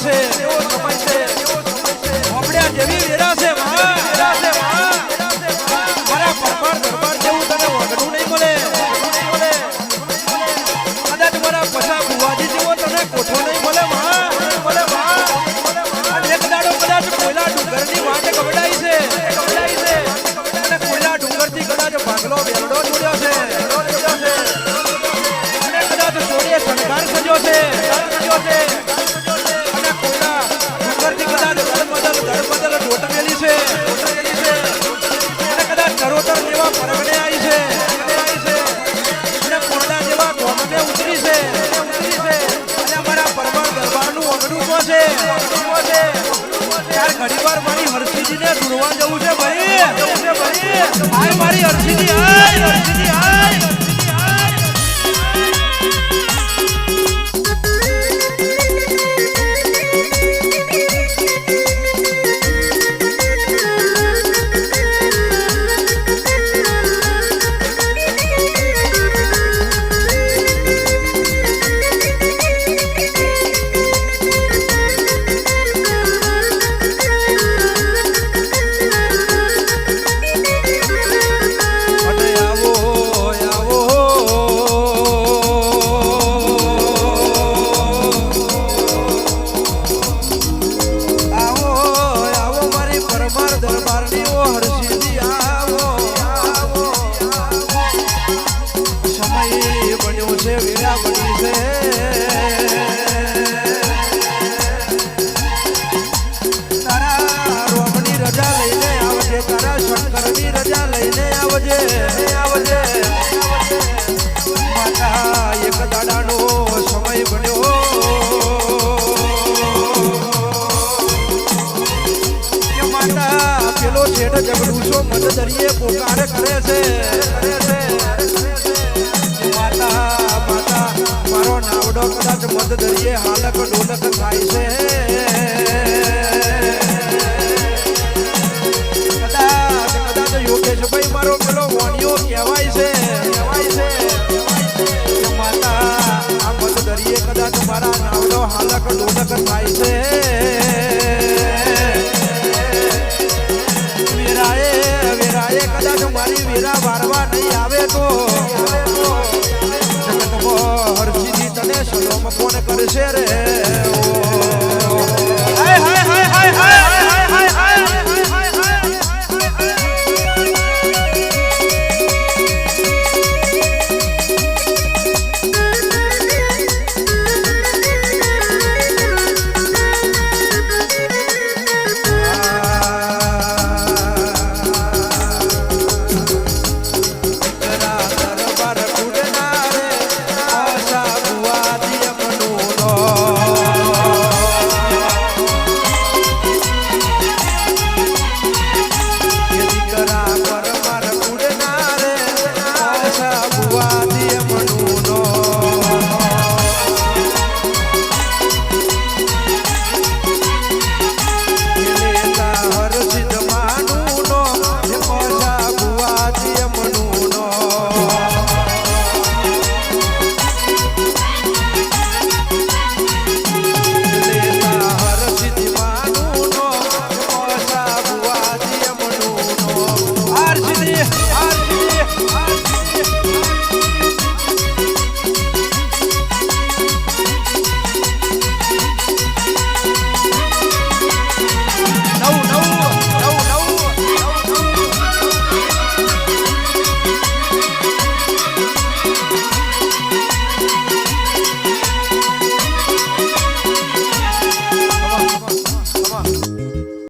છે હોપડ્યા જેવી વેરા છે મારા પરમાર દરબાર જેવું તને વગડું નહીં મળે કદાચ મારા પછા બુવાજી જેવો તને કોઠો નહીં મળે એક દાડો કદાચ કોયલા ડુંગરની વાટ કવડાઈ છે અને કોયલા ડુંગરથી કદાચ ભાગલો વેરડો જોડ્યો છે અને કદાચ જોડે શણગાર સજ્યો છે અને કોયલા ડુંગરથી કદાચ ધડબદલ ઢોટ મેલી છે અને કદાચ ચરોતર જેવા પરગણે આવી છે અને કોરડા જેવા ગોમને ઉતરી છે અને અમારા પરમાર દરબારનું ઓગડું તો છે યાર ઘણી વાર મારી હર્ષિજીને ઢૂંઢવા જવું છે ભાઈ આય મારી હર્ષિજી આય માતા એક દાડાનો સમય બન્યો કે માતા પેલો છેડ જગડુસો મત દરિયે પોકાર કરે છે માતા મારો નાવડો કદાચ મત દરિયે હાલક ડોલક થાય છે કદાચ યોગેશભાઈ મારો પેલો વાણિયો કહેવાય છે માતા આ મત દરિયે કદાચ મારા નાવડો હાલક ડોલક થાય છે વેરાએ કદાચ મારી વેરા વારવા નહીં આવે તો જગતમાં હર્ષિજી તને સલોમ કોણ કરશે રે હાય